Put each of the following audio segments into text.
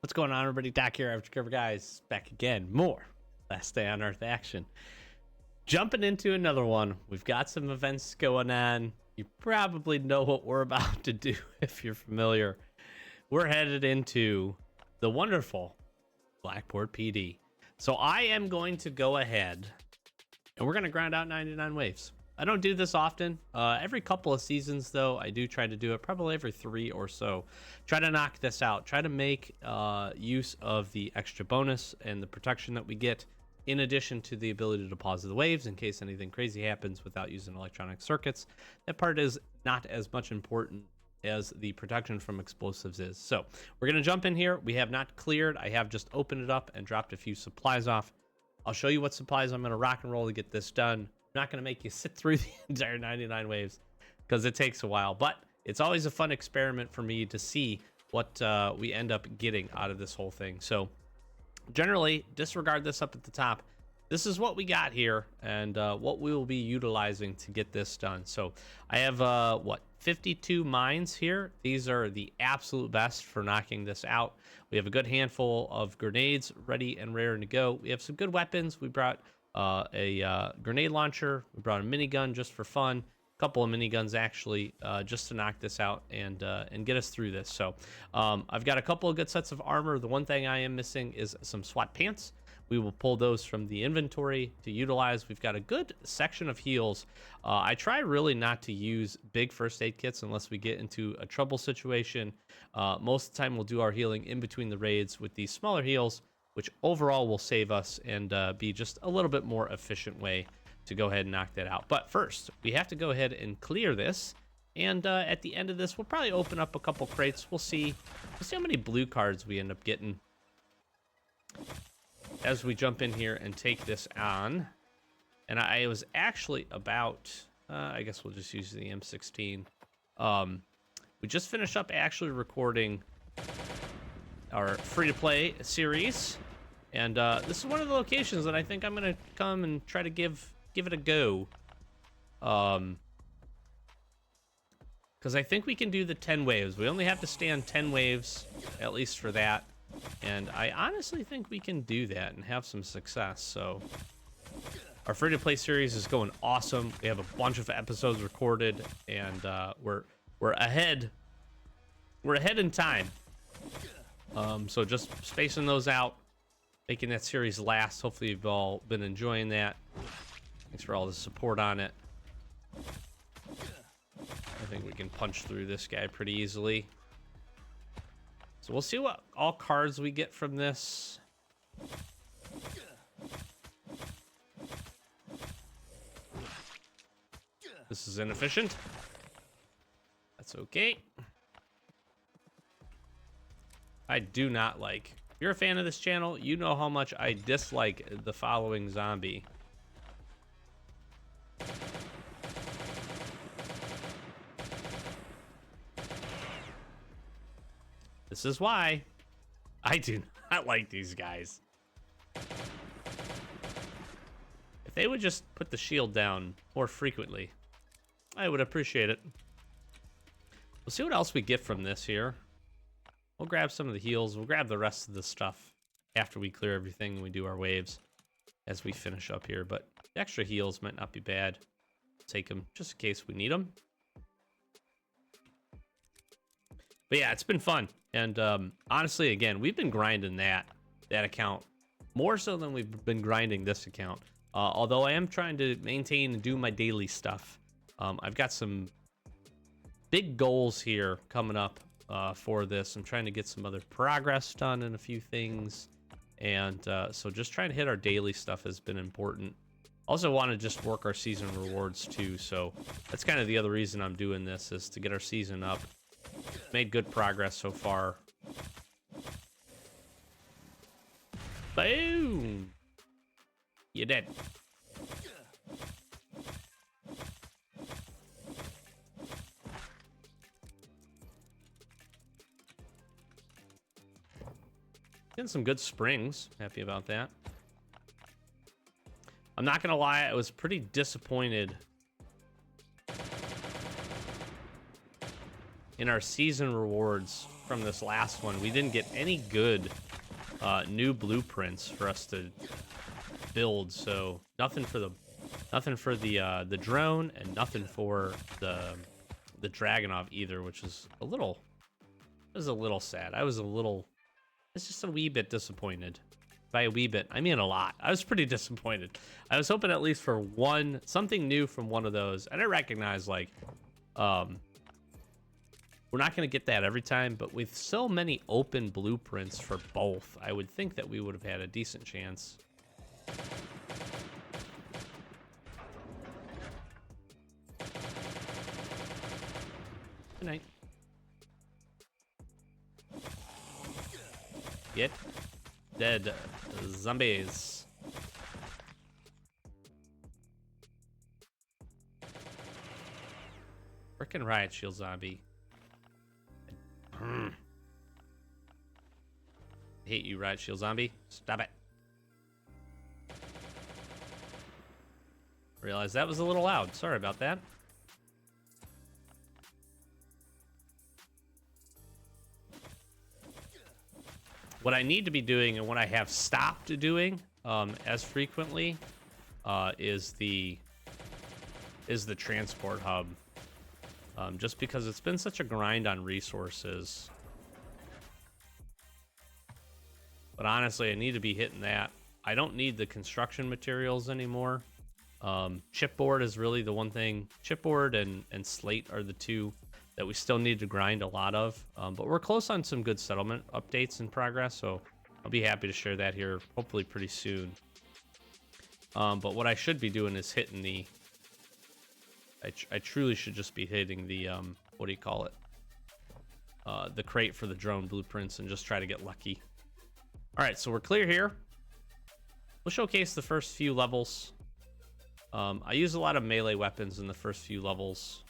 What's going on, everybody? Doc here, Average Cover Guys, back again. More Last Day on Earth action. Jumping into another one. We've got some events going on. You probably know what we're about to do if you're familiar. We're headed into the wonderful Blackport PD. So I am going to go ahead and we're going to grind out 99 waves. I don't do this often. Every couple of seasons, though, I do try to do it, probably every 3 or so. Try to knock this out. Try to make use of the extra bonus and the protection that we get, in addition to the ability to pause the waves in case anything crazy happens without using electronic circuits. That part is not as much important as the protection from explosives is. So we're going to jump in here. We have not cleared. I have just opened it up and dropped a few supplies off. I'll show you what supplies I'm going to rock and roll to get this done. I'm not going to make you sit through the entire 99 waves because it takes a while, but it's always a fun experiment for me to see what we end up getting out of this whole thing. So generally, disregard this up at the top. This is what we got here and what we will be utilizing to get this done. So I have 52 mines here. These are the absolute best for knocking this out. We have a good handful of grenades ready and raring to go. We have some good weapons. We brought a grenade launcher. We brought a minigun just for fun. A couple of miniguns actually, just to knock this out and get us through this. So I've got a couple of good sets of armor. The one thing I am missing is some SWAT pants. We will pull those from the inventory to utilize. We've got a good section of heals. I try really not to use big first aid kits unless we get into a trouble situation. Most of the time we'll do our healing in between the raids with these smaller heals, which overall will save us and be just a little bit more efficient way to go ahead and knock that out. But first, we have to go ahead and clear this. And at the end of this, we'll probably open up a couple crates. We'll see how many blue cards we end up getting as we jump in here and take this on. And I was actually about, I guess we'll just use the M16. We just finished up actually recording our free-to-play series. And this is one of the locations that I think I'm going to come and try to give it a go. Because I think we can do the 10 waves. We only have to stand 10 waves, at least for that. And I honestly think we can do that and have some success. So our free-to-play series is going awesome. We have a bunch of episodes recorded, and we're ahead. We're ahead in time. So just spacing those out, making that series last. Hopefully you've all been enjoying that. Thanks for all the support on it. I think we can punch through this guy pretty easily. So we'll see what all cards we get from this. This is inefficient. That's okay. I do not like. If you're a fan of this channel, you know how much I dislike the following zombie. This is why I do not like these guys. If they would just put the shield down more frequently, I would appreciate it. We'll see what else we get from this here. We'll grab some of the heals. We'll grab the rest of the stuff after we clear everything and we do our waves as we finish up here. But the extra heals might not be bad. Take them just in case we need them. But yeah, it's been fun. And honestly, again, we've been grinding that account more so than we've been grinding this account. Although I am trying to maintain and do my daily stuff. I've got some big goals here coming up for this. I'm trying to get some other progress done in a few things. And so just trying to hit our daily stuff has been important. Also want to just work our season rewards too. So that's kind of the other reason I'm doing this, is to get our season up. Made good progress so far. Boom! You're dead. Getting some good springs. Happy about that. I'm not gonna lie, I was pretty disappointed in our season rewards from this last one, we didn't get any good new blueprints for us to build. So nothing for the drone, and nothing for the Dragunov either, which is a little sad. It's just a wee bit disappointed. By a wee bit, I mean a lot. I was pretty disappointed. I was hoping at least for something new from one of those. And I recognize, like, we're not going to get that every time, but with so many open blueprints for both, I would think that we would have had a decent chance. Good night. Get dead, zombies. Frickin' riot shield zombie. I hate you, riot shield zombie. Stop it. Realize that was a little loud. Sorry about that. What I need to be doing, and what I have stopped doing as frequently, is the transport hub. Just because it's been such a grind on resources. But honestly, I need to be hitting that. I don't need the construction materials anymore. Chipboard is really the one thing. Chipboard and slate are the two that we still need to grind a lot of. But we're close on some good settlement updates in progress, so I'll be happy to share that here hopefully pretty soon. But what I should be doing is hitting the... I truly should just be hitting the, what do you call it? The crate for the drone blueprints and just try to get lucky. All right, so we're clear here. We'll showcase the first few levels. I use a lot of melee weapons in the first few levels.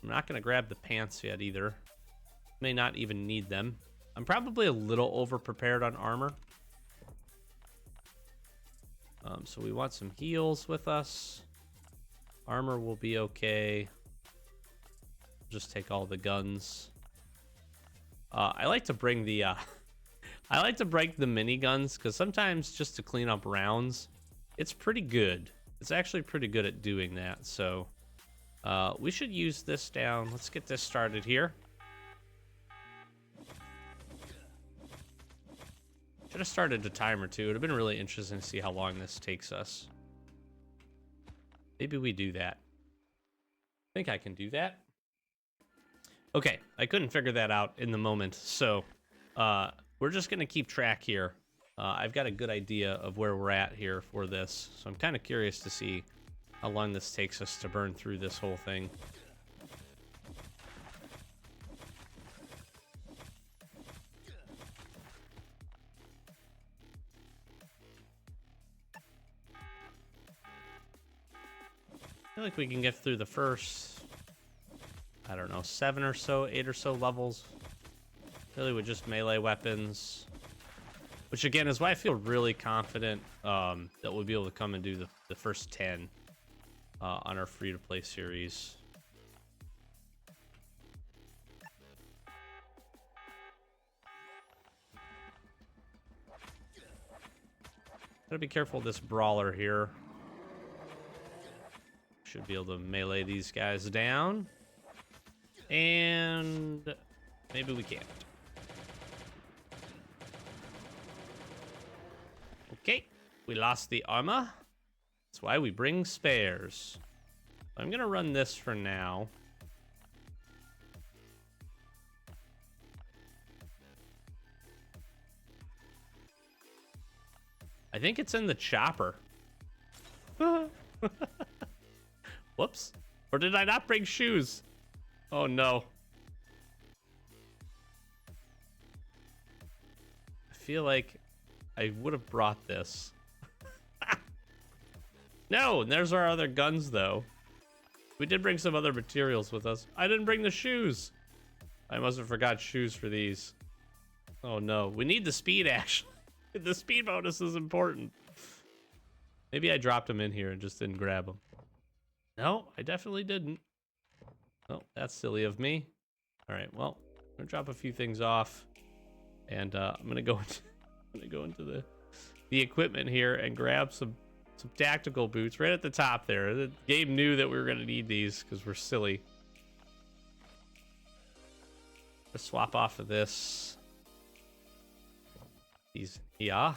I'm not going to grab the pants yet either. May not even need them. I'm probably a little over-prepared on armor. So we want some heals with us. Armor will be okay. Just take all the guns. I like to bring the I like to break the miniguns, because sometimes just to clean up rounds, it's pretty good. It's actually pretty good at doing that. So we should use this down. Let's get this started here. Should have started the timer too. It would have been really interesting to see how long this takes us. Maybe we do that. I think I can do that. Okay, I couldn't figure that out in the moment, so we're just gonna keep track here. I've got a good idea of where we're at here for this, so I'm kind of curious to see how long this takes us to burn through this whole thing. I feel like we can get through the first, I don't know, 7 or so, 8 or so levels. Really with just melee weapons. Which again is why I feel really confident that we'll be able to come and do the first 10 on our free-to-play series. Gotta be careful of this brawler here. Should be able to melee these guys down. And maybe we can't. Okay, we lost the armor. That's why we bring spares. I'm gonna run this for now. I think it's in the chopper. Whoops. Or did I not bring shoes? Oh no. I feel like I would have brought this. No, and there's our other guns though. We did bring some other materials with us. I didn't bring the shoes. I must have forgot shoes for these. Oh no, we need the speed actually. The speed bonus is important. Maybe I dropped them in here and just didn't grab them. No, I definitely didn't. Oh, that's silly of me. All right, well, I'm gonna drop a few things off, and I'm gonna go into the equipment here and grab some tactical boots right at the top there. The game knew that we were gonna need these because we're silly. Let's swap off of this. These, yeah.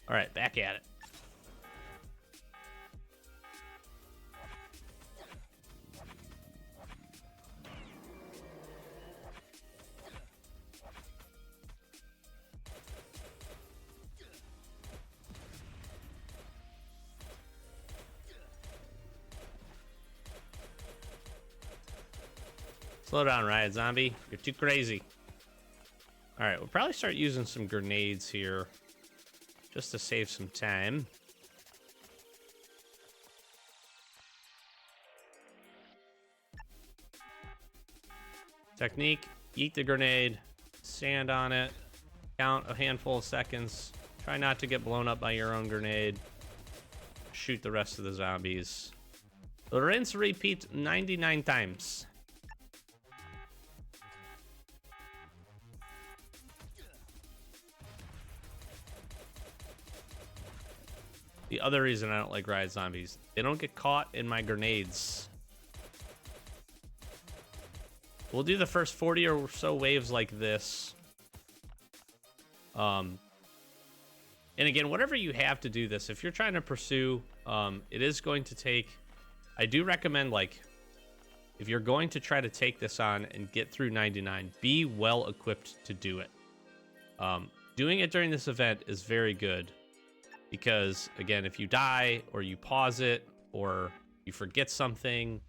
All right, back at it. Slow down, Riot Zombie. You're too crazy. All right, we'll probably start using some grenades here just to save some time. Technique, eat the grenade, stand on it, count a handful of seconds, try not to get blown up by your own grenade, shoot the rest of the zombies. Rinse, repeat 99 times. The other reason I don't like Riot Zombies, they don't get caught in my grenades. We'll do the first 40 or so waves like this. And again, whatever you have to do this, if you're trying to pursue, it is going to take, I do recommend, like, if you're going to try to take this on and get through 99, be well equipped to do it. Doing it during this event is very good. Because, again, if you die, or you pause it, or you forget something,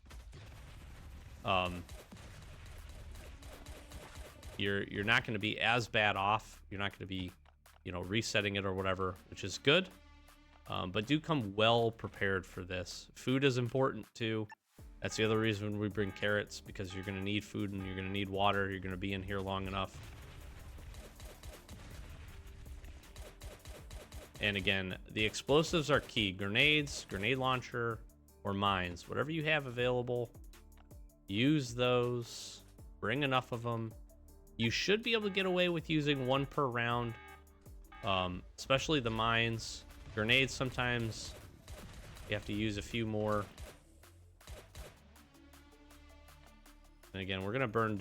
you're not going to be as bad off. You're not going to be, you know, resetting it or whatever, which is good. But do come well prepared for this. Food is important, too. That's the other reason we bring carrots, because you're going to need food and you're going to need water. You're going to be in here long enough. And again, the explosives are key. Grenades, grenade launcher, or mines. Whatever you have available, use those. Bring enough of them. You should be able to get away with using one per round, especially the mines. Grenades, sometimes you have to use a few more. And again, we're going to burn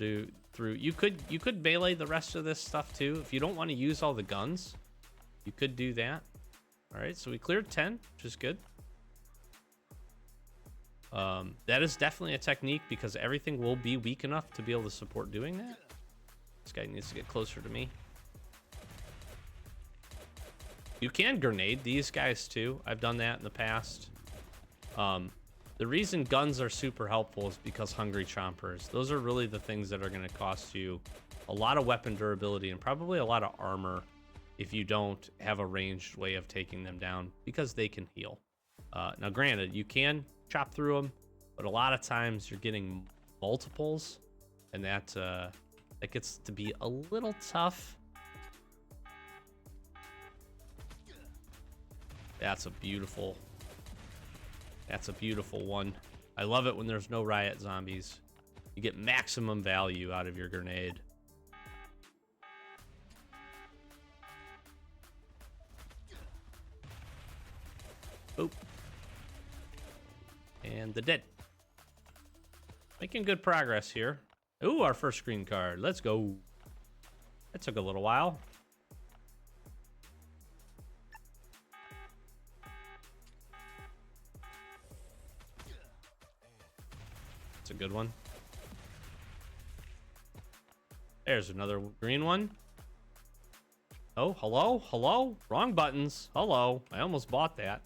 through. You could melee the rest of this stuff too. If you don't want to use all the guns, you could do that. All right, so we cleared 10, which is good. That is definitely a technique because everything will be weak enough to be able to support doing that. This guy needs to get closer to me. You can grenade these guys too. I've done that in the past. The reason guns are super helpful is because hungry chompers. Those are really the things that are going to cost you a lot of weapon durability and probably a lot of armor if you don't have a ranged way of taking them down, because they can heal. Now, granted, you can chop through them, but a lot of times you're getting multiples, and that gets to be a little tough. That's a beautiful one. I love it when there's no riot zombies. You get maximum value out of your grenade. Boop. And the dead. Making good progress here. Ooh, our first green card. Let's go. That took a little while. It's a good one. There's another green one. Oh, hello? Hello? Wrong buttons. Hello. I almost bought that.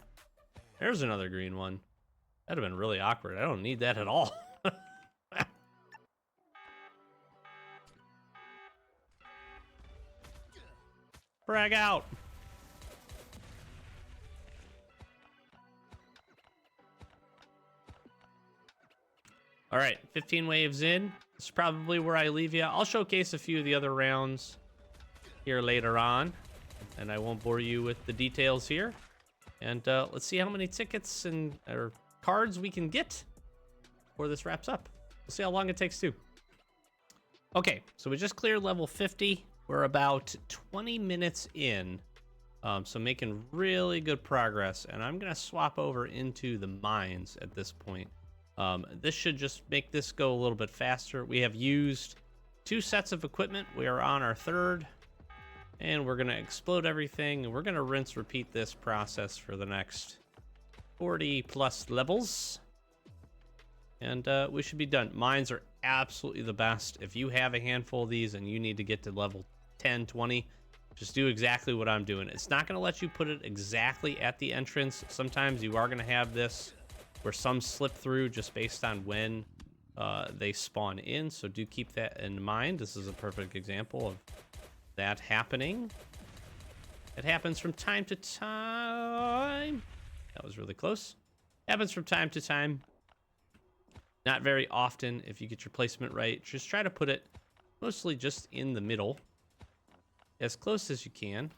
There's another green one. That'd have been really awkward. I don't need that at all. Frag out. All right, 15 waves in. This is probably where I leave you. I'll showcase a few of the other rounds here later on, and I won't bore you with the details here. And let's see how many tickets or cards we can get before this wraps up. We'll see how long it takes too. Okay, so we just cleared level 50. We're about 20 minutes in, so making really good progress. And I'm gonna swap over into the mines at this point. This should just make this go a little bit faster. We have used 2 sets of equipment. We are on our 3rd, and we're gonna explode everything. And we're gonna rinse, repeat this process for the next 40 plus levels. And we should be done. Mines are absolutely the best. If you have a handful of these and you need to get to level 10, 20, just do exactly what I'm doing. It's not going to let you put it exactly at the entrance. Sometimes you are going to have this where some slip through just based on when they spawn in. So do keep that in mind. This is a perfect example of that happening. It happens from time to time. That was really close. Happens from time to time. Not very often. If you get your placement right, just try to put it mostly just in the middle, as close as you can.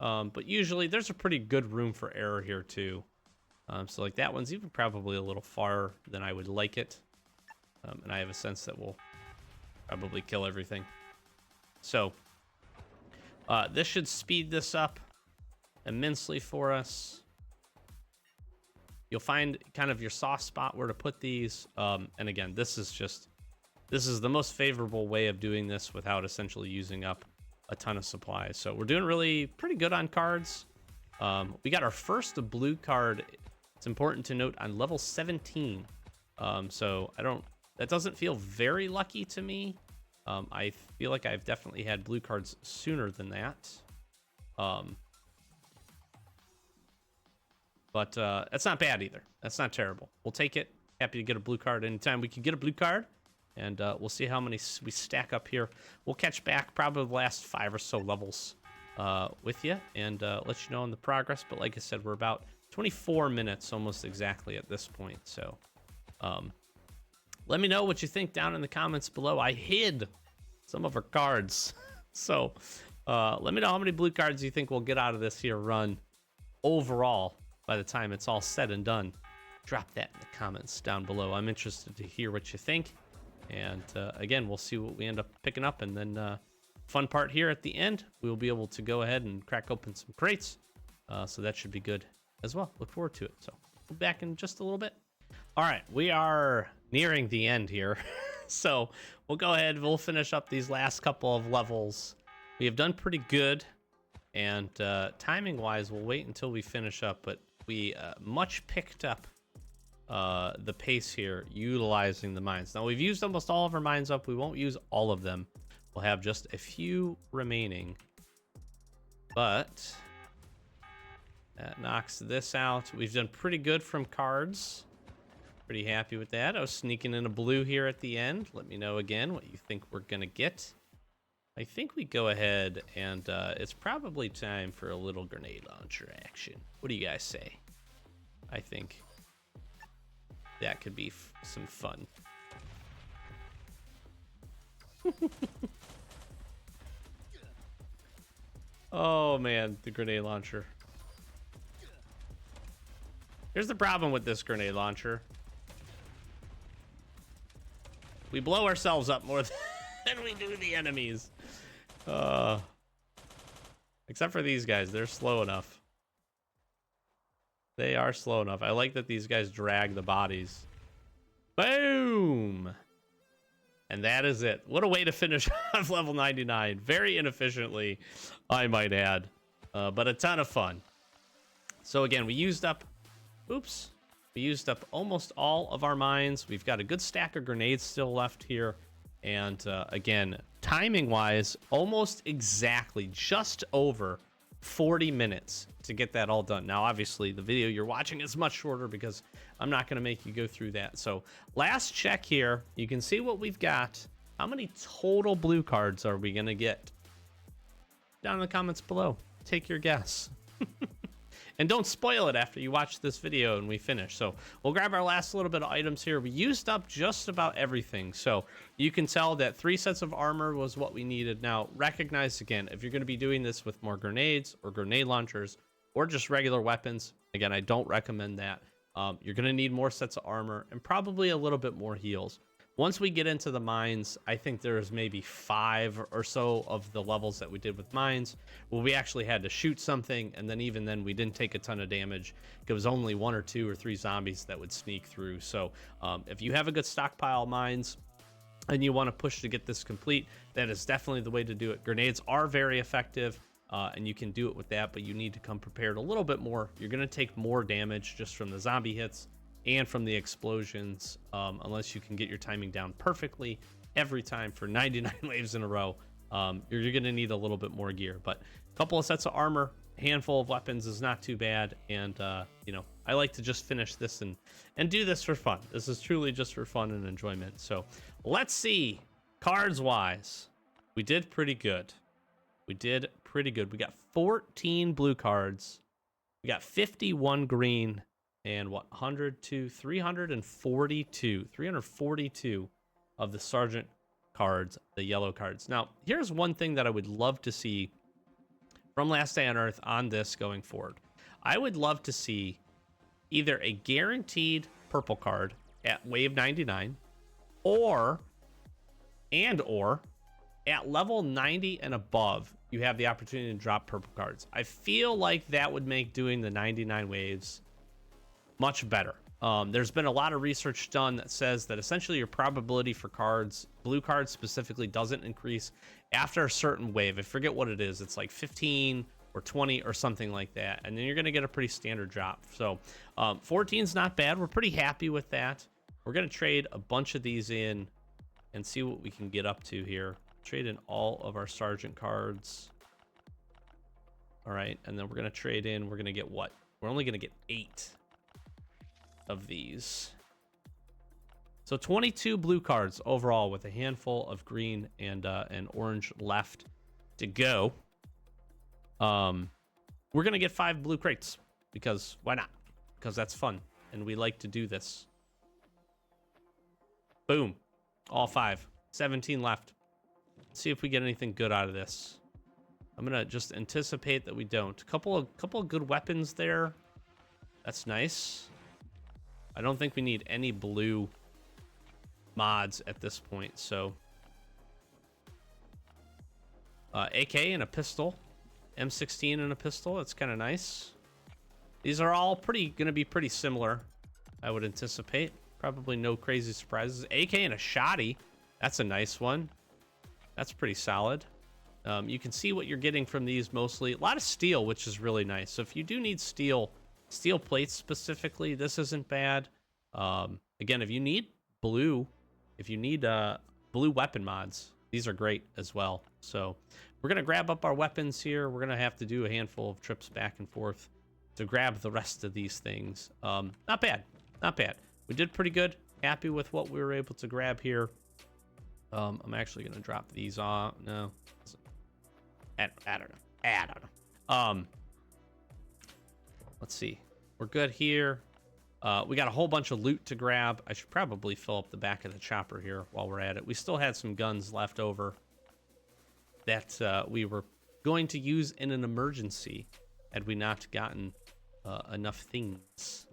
But usually there's a pretty good room for error here too. So like that one's even probably a little far than I would like it. And I have a sense that we'll probably kill everything. So this should speed this up immensely for us. You'll find kind of your soft spot where to put these. And again, this is the most favorable way of doing this without essentially using up a ton of supplies. So we're doing really pretty good on cards. We got our first blue card. It's important to note on level 17. So that doesn't feel very lucky to me. I feel like I've definitely had blue cards sooner than that. But that's not bad either. That's not terrible. We'll take it. Happy to get a blue card anytime we can get a blue card. And we'll see how many we stack up here. We'll catch back probably the last 5 or so levels with you and let you know on the progress. But like I said, we're about 24 minutes almost exactly at this point. So let me know what you think down in the comments below. I hid some of our cards. So let me know how many blue cards you think we'll get out of this here run overall by the time it's all said and done. Drop that in the comments down below. I'm interested to hear what you think. And again, we'll see what we end up picking up. And then fun part here at the end, we'll be able to go ahead and crack open some crates. So that should be good as well. Look forward to it. So we'll be back in just a little bit. All right, we are nearing the end here. So we'll go ahead. We'll finish up these last couple of levels. We have done pretty good. And timing wise, we'll wait until we finish up. But we much picked up the pace here utilizing the mines. Now we've used almost all of our mines up. We won't use all of them. We'll have just a few remaining, but that knocks this out. We've done pretty good from cards. Pretty happy with that. I was sneaking in a blue here at the end. Let me know again what you think we're gonna get. I think we go ahead and it's probably time for a little grenade launcher action. What do you guys say? I think that could be some fun. Oh man, the grenade launcher. Here's the problem with this grenade launcher. We blow ourselves up more than we do the enemies. Except for these guys, they're slow enough. They are slow enough. I like that these guys drag the bodies. Boom! And that is it. What a way to finish off level 99. Very inefficiently, I might add. But a ton of fun. So again, we used up... Oops. We used up almost all of our mines. We've got a good stack of grenades still left here. And again, timing-wise, almost exactly, just over 40 minutes to get that all done. Now, obviously, the video you're watching is much shorter because I'm not going to make you go through that. So last check here, you can see what we've got. How many total blue cards are we going to get? Down in the comments below. Take your guess. And don't spoil it after you watch this video and we finish. So we'll grab our last little bit of items here. We used up just about everything. So you can tell that 3 sets of armor was what we needed. Now, recognize again, if you're going to be doing this with more grenades or grenade launchers or just regular weapons, again, I don't recommend that. You're going to need more sets of armor and probably a little bit more heals. Once we get into the mines, I think there's maybe 5 or so of the levels that we did with mines where we actually had to shoot something, and then even then we didn't take a ton of damage. It was only 1 or 2 or 3 zombies that would sneak through. So if you have a good stockpile of mines and you want to push to get this complete, that is definitely the way to do it. Grenades are very effective, and you can do it with that, but you need to come prepared a little bit more. You're going to take more damage just from the zombie hits and from the explosions, unless you can get your timing down perfectly every time for 99 waves in a row. You're going to need a little bit more gear, but a couple of sets of armor, handful of weapons is not too bad. And you know, I like to just finish this and do this for fun. This is truly just for fun and enjoyment. So let's see, cards wise, we did pretty good. We did pretty good. We got 14 blue cards, we got 51 green, and what, 342 of the sergeant cards, the yellow cards. Now, here's one thing that I would love to see from Last Day on Earth on this going forward. I would love to see either a guaranteed purple card at wave 99 or at level 90 and above, you have the opportunity to drop purple cards. I feel like that would make doing the 99 waves much better. There's been a lot of research done that says that essentially your probability for cards, blue cards specifically, doesn't increase after a certain wave. I forget what it is. It's like 15 or 20 or something like that. And then you're going to get a pretty standard drop. So 14 is not bad. We're pretty happy with that. We're going to trade a bunch of these in and see what we can get up to here. Trade in all of our sergeant cards. All right. And then we're going to trade in. We're going to get what? We're only going to get 8 of these. So 22 blue cards overall with a handful of green and orange left to go. We're going to get 5 blue crates because why not? Because that's fun. And we like to do this. Boom. All 5. 17 left. Let's see if we get anything good out of this. I'm going to just anticipate that we don't. Couple of good weapons there. That's nice. I don't think we need any blue mods at this point, so AK and a pistol, M16 and a pistol. That's kind of nice. These are all gonna be pretty similar, I would anticipate. Probably no crazy surprises. AK and a shotty. That's a nice one. That's pretty solid. You can see what you're getting from these mostly. A lot of steel, which is really nice. So if you do need steel plates specifically, this isn't bad. Again, if you need blue weapon mods, these are great as well. So we're gonna grab up our weapons here. We're gonna have to do a handful of trips back and forth to grab the rest of these things. Not bad. We did pretty good. Happy with what we were able to grab here. I'm actually gonna drop these off. No, I don't know. Let's see. We're good here. We got a whole bunch of loot to grab. I should probably fill up the back of the chopper here while we're at it. We still had some guns left over that we were going to use in an emergency had we not gotten enough things.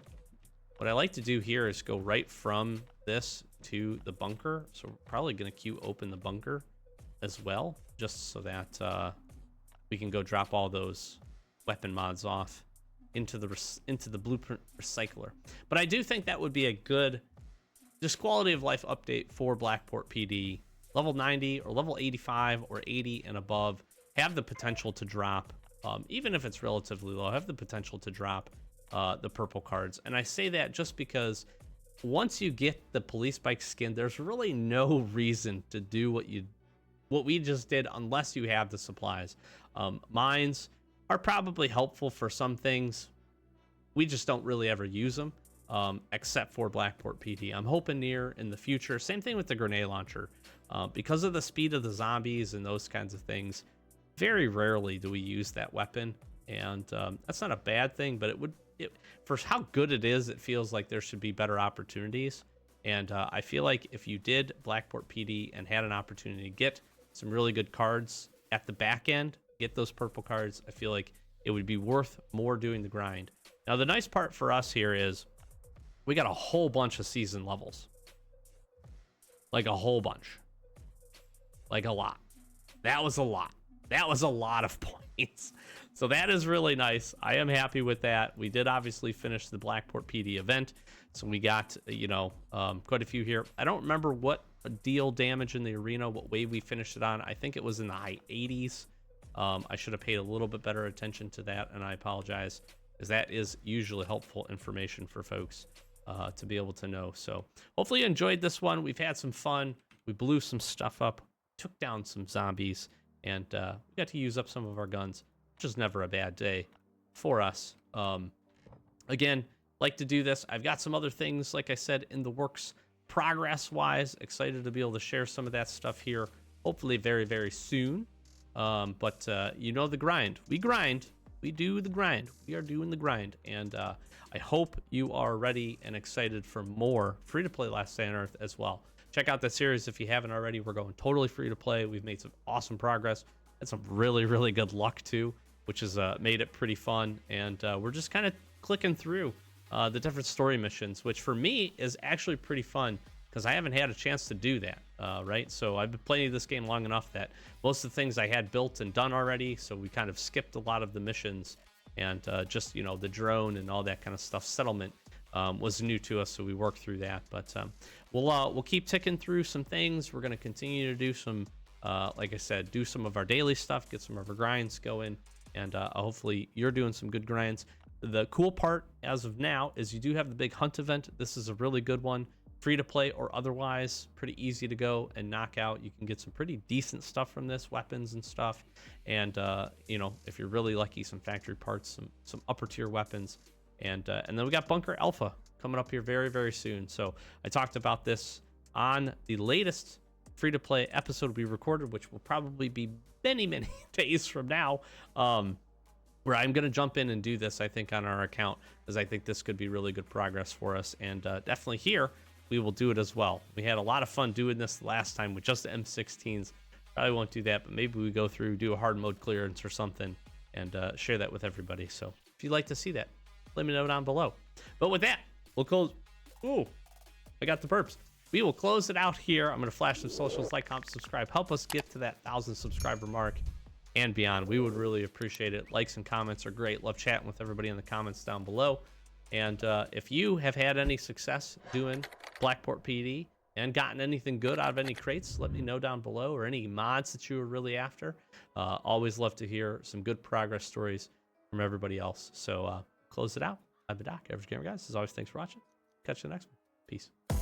What I like to do here is go right from this to the bunker. So we're probably going to queue open the bunker as well, just so that we can go drop all those weapon mods off into the blueprint recycler. But I do think that would be a good just quality of life update for Blackport PD. Level 90 or level 85 or 80 and above have the potential to drop, even if it's relatively low, have the potential to drop the purple cards. And I say that just because once you get the police bike skin, there's really no reason to do what we just did unless you have the supplies. Mines are probably helpful for some things. We just don't really ever use them, except for Blackport PD. I'm hoping near in the future. Same thing with the grenade launcher. Because of the speed of the zombies and those kinds of things, very rarely do we use that weapon. And that's not a bad thing, but for how good it is, it feels like there should be better opportunities. And I feel like if you did Blackport PD and had an opportunity to get some really good cards at the back end, get those purple cards, I feel like it would be worth more doing the grind. Now, the nice part for us here is we got a whole bunch of season levels. Like a whole bunch. Like a lot. That was a lot. That was a lot of points. So that is really nice. I am happy with that. We did obviously finish the Blackport PD event. So we got, quite a few here. I don't remember what deal damage in the arena, what wave we finished it on. I think it was in the high 80s. I should have paid a little bit better attention to that, and I apologize, as that is usually helpful information for folks to be able to know. So hopefully you enjoyed this one. We've had some fun. We blew some stuff up, took down some zombies, and we got to use up some of our guns, which is never a bad day for us. Again, like to do this. I've got some other things, like I said, in the works progress-wise. Excited to be able to share some of that stuff here, hopefully very, very soon. But you know the grind. We grind. We do the grind. We are doing the grind. And I hope you are ready and excited for more free-to-play Last Day on Earth as well. Check out the series if you haven't already. We're going totally free-to-play. We've made some awesome progress. Had some really, really good luck, too, which has made it pretty fun. And we're just kind of clicking through the different story missions, which for me is actually pretty fun because I haven't had a chance to do that, right? So I've been playing this game long enough that most of the things I had built and done already, so we kind of skipped a lot of the missions, and just, the drone and all that kind of stuff, settlement, was new to us, so we worked through that. But we'll keep ticking through some things. We're going to continue to do some, like I said, do some of our daily stuff, get some of our grinds going, and hopefully you're doing some good grinds. The cool part as of now is you do have the big hunt event. This is a really good one. Free to play or otherwise, pretty easy to go and knock out. You can get some pretty decent stuff from this, weapons and stuff. And, if you're really lucky, some factory parts, some upper tier weapons. And then we got Bunker Alpha coming up here very, very soon. So I talked about this on the latest free to play episode we recorded, which will probably be many, many days from now. Where I'm going to jump in and do this, I think, on our account, because I think this could be really good progress for us. And definitely here, we will do it as well. We had a lot of fun doing this the last time with just the M16s. Probably won't do that, but maybe we go through, do a hard mode clearance or something, and share that with everybody. So if you'd like to see that, let me know down below. But with that, we'll close. Ooh, I got the burps. We will close it out here. I'm going to flash some socials, like, comment, subscribe. Help us get to that 1,000 subscriber mark and beyond. We would really appreciate it. Likes and comments are great. Love chatting with everybody in the comments down below. And if you have had any success doing Blackport PD and gotten anything good out of any crates, let me know down below, or any mods that you were really after. Always love to hear some good progress stories from everybody else. So close it out. I've been Doc, Average Gamer Guys. As always, thanks for watching. Catch you in the next one. Peace.